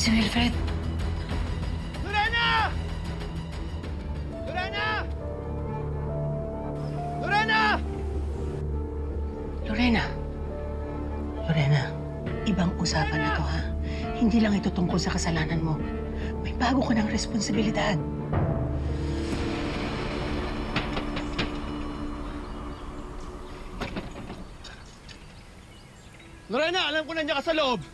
Si Wilfred. Lorena! Lorena! Lorena! Lorena! Lorena, ibang usapan na to, ha? Hindi lang ito tungkol sa kasalanan mo. May bago ka ng responsibilidad. Lorena, alam ko nandiyan ka sa loob.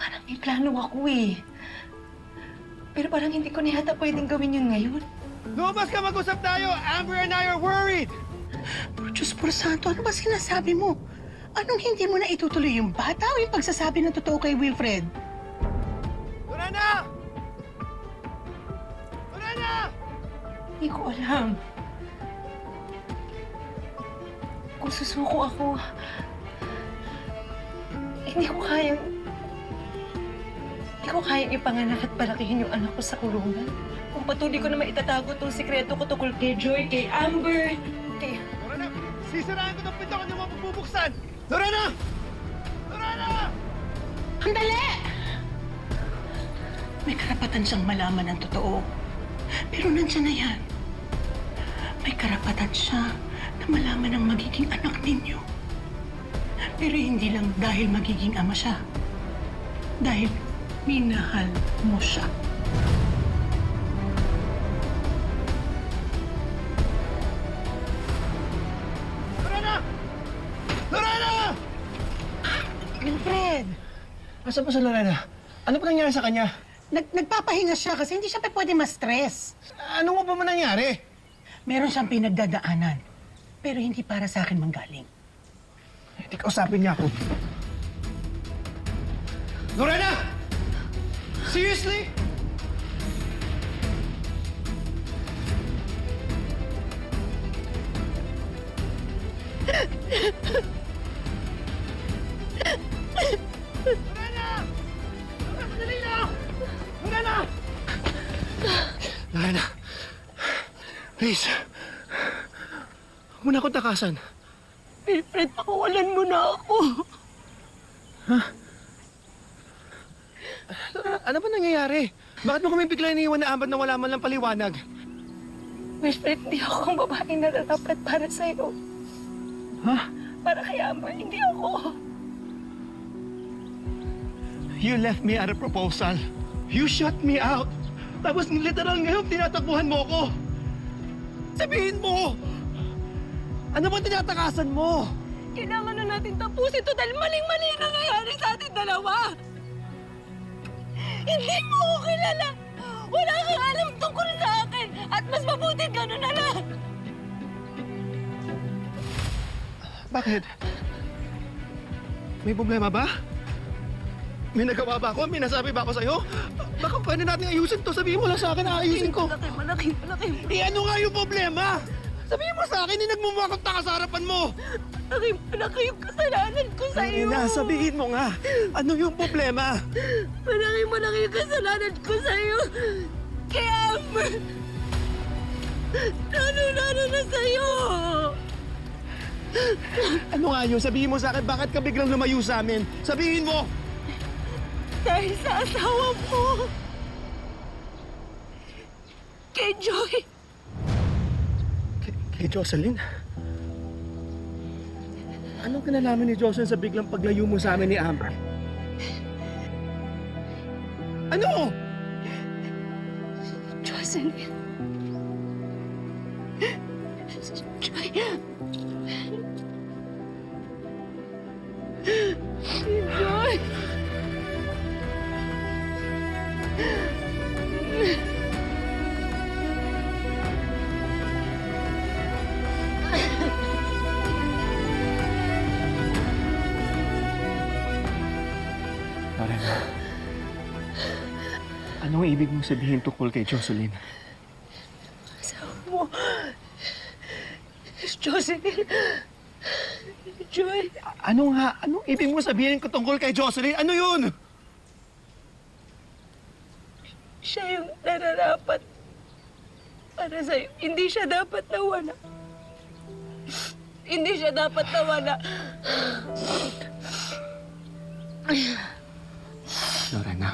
Parang may plano ako eh. Pero parang hindi ko na yata pwedeng gawin yun ngayon. Lumabas ka, mag-usap tayo. Amber and I are worried. Pero Diyos por santo, ano ba sinasabi mo? Anong hindi mo na itutuloy yung bata o yung pagsasabi ng totoo kay Wilfred? Lorena! Lorena! Hindi ko alam. Kung susuko ako, hindi ko kayang ipanganak at palakihin yung anak ko sa kulungan. Kung patuloy ko na maitatago itong sikreto ko tungkol kay Joy, kay Amber, kay... Lorena, sisiraan ko ng pinto kung hindi mo mabubuksan. Lorena! Lorena! Andali! May karapatan siyang malaman ng totoo. Pero nandiyan na yan. May karapatan siya na malaman ang magiging anak ninyo. Pero hindi lang dahil magiging ama siya. Dahil minahal mo siya. Lorena! Lorena! Wilfred! Asa ba si Lorena? Ano pa nangyari sa kanya? Nagpapahinga siya kasi hindi siya pwede ma-stress. Ano nga pa man nangyari? Meron siyang pinagdadaanan. Pero hindi para sa akin manggaling. Hindi kausapin niya ako. Lorena! Seriously? Lorena! Sandali lang! Lorena! Lorena! Please. Huwag mo na akong takasan. Wilfred, pakawalan mo na ako. Ano ba nangyayari? Bakit mo kami bigla iniwan na Amber na wala man lang paliwanag? Wilfred, hindi ako ang babaeng nararapat para sa'yo. Ha? Para kay Amber, hindi ako. You left me at a proposal. You shut me out. Tapos literal ngayon tinatakbuhan mo ako. Sabihin mo! Ano ba tinatakasan mo? Kailangan na natin tapusin ito dahil maling-mali ang nangyayari sa ating dalawa. Hindi mo ako kilala. Wala kang alam tungkol sa akin. At mas mabuti gano'n na lang. Bakit? May problema ba? May nagawa ba ako? May nasabi ba ako sa'yo? Baka pwede natin ayusin to. Sabihin mo lang sa akin, aayusin ko. Malaki. Eh ano nga yung problema? Sabihin mo sa akin, nagmumukhang taka sa harapan mo. Malaki yung kasalanan ko sa'yo. Sabihin mo nga. Ano yung problema? Malaki yung kasalanan ko sa'yo. Kay Amber. Lalo na sa'yo. Ano nga yun? Sabihin mo sa akin, bakit ka biglang lumayo sa amin? Sabihin mo! Dahil sa asawa mo. Kay Joy. Kay Jocelyn? Anong kinalaman ni Jocelyn sa biglang paglayo mo sa amin ni Amber? Ano? Jocelyn. Joy. Joy. Lorena, anong ibig mong sabihin tungkol kay Jocelyn? Asawa mo. Jocelyn. Joy. Ano nga? Anong ibig mong sabihin ko tungkol kay Jocelyn? Ano yun? Siya yung nararapat para sa'yo. Hindi siya dapat nawala. Hindi siya dapat nawala. Lorena,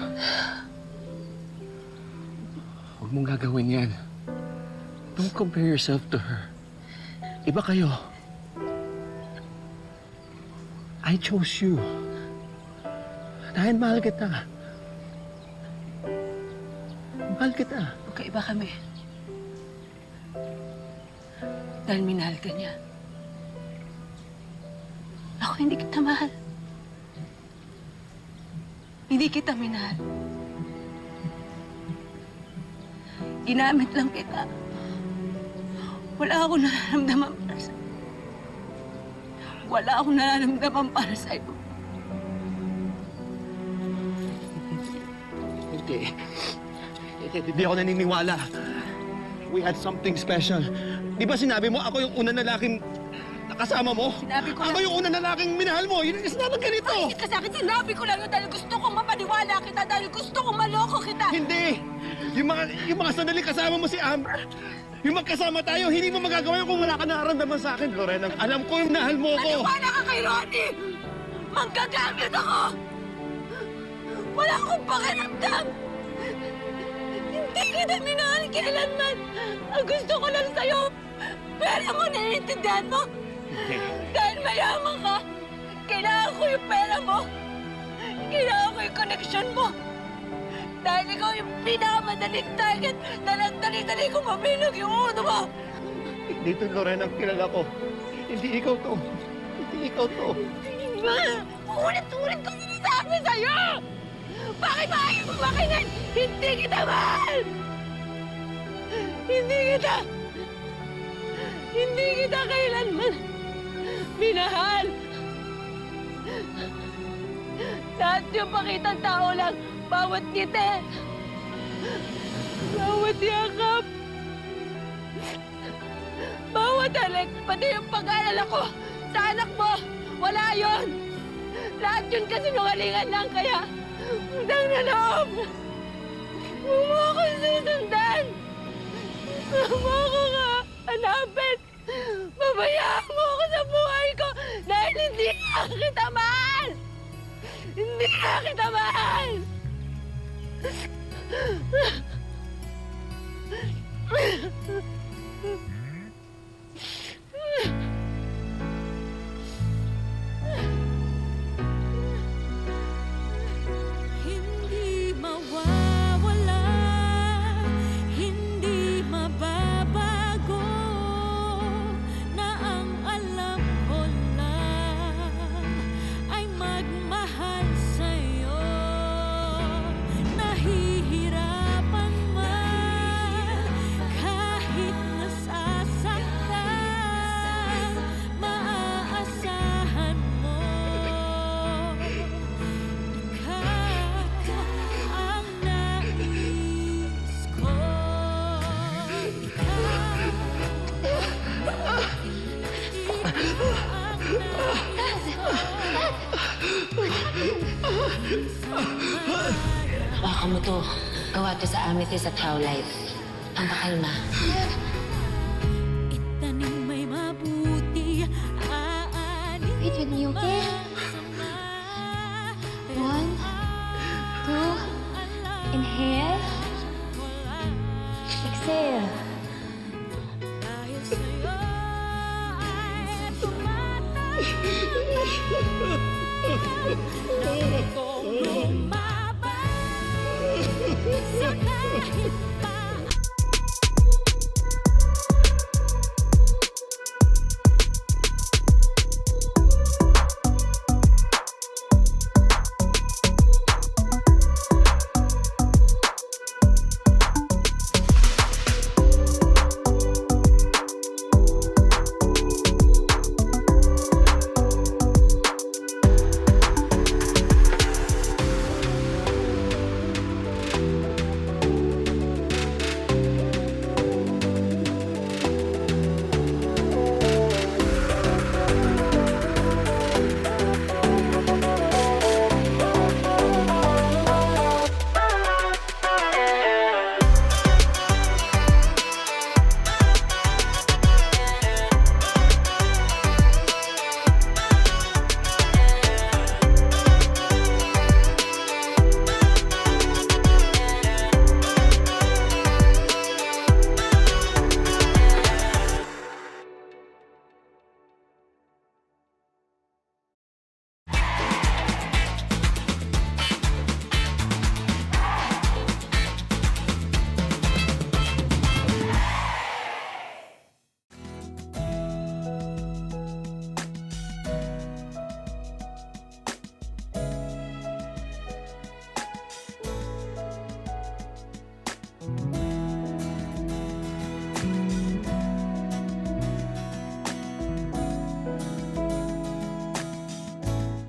Huwag mong gagawin yan. Don't compare yourself to her. Iba kayo. I chose you. Dahil mahal kita. Mahal kita. Magkaiba kami. Dahil minahal ka niya. Ako hindi kita mahal. Hindi kita minahal. Ginamit lang kita. Wala akong nararamdaman para sa'yo. Wala akong nararamdaman para sa'yo. Hindi. Hindi ako naniniwala. We had something special. Di ba sinabi mo ako yung unang lalaking nakasama mo? Sinabi ko Ako lang- yung unang lalaking minahal mo. Yun ang sinabi ganito. Bakit ka sa akin? Sinabi ko lang yun dahil gusto kong mapaniwala kita, dahil gusto kong maloko kita. Hindi! Yung mga sandali kasama mo si Amber, yung magkasama tayo, hindi mo magagawa yun kung wala ka nararamdaman sa akin, Lorena. Alam ko yung nahal mo ko. Maniwala ka kay Ronnie! Manggagamit ako! Wala akong pakiramdam! Hindi kita minahal kailanman! Ang gusto ko lang sa'yo, pera mo, naiintindihan mo? Hindi. Dahil mayaman ka, kailangan ko yung pera mo. Kailangan ko yung connection mo. Dahil ikaw yung pinakamadaling target dahil ang dali-dali ko mabilog yung uno mo. Dito, Lorena, ang kilala ko. Hindi ikaw to. Hindi ikaw to. Ulit-ulit ko sinasabi sa'yo! Bakit ba ayaw mo makinig? Hindi kita mahal! Hindi kita kailanman minahal! Lahat yung pakitang tao lang, bawat ngiti, bawat yakap, bawat halik, pati yung pag-aalala ko sa anak mo, wala yon. Lahat yun kasinungalingan lang, kaya utang na loob. Huwag mo ako susundan. Huwag mo ako hanapin. Babayaan mo ako sa buhay ko dahil hindi kita mahal. Hindi kita mahal. Hindi mawawala, hindi mababago, na ang alam ko lang ay magmahal sa'yo. Nahihirapan man, kahit nasasaktan, maaasahan mo. Ikaw ang nais ko. Baka mo to. Gawa to sa amethyst at howlite. Pampakalma. Itanim may mabuti, aanin Wait with me, okay? masama. 1, 2, inhale, exhale. Dahil sa'yo ay tumatawag na kung lumaban sa kahit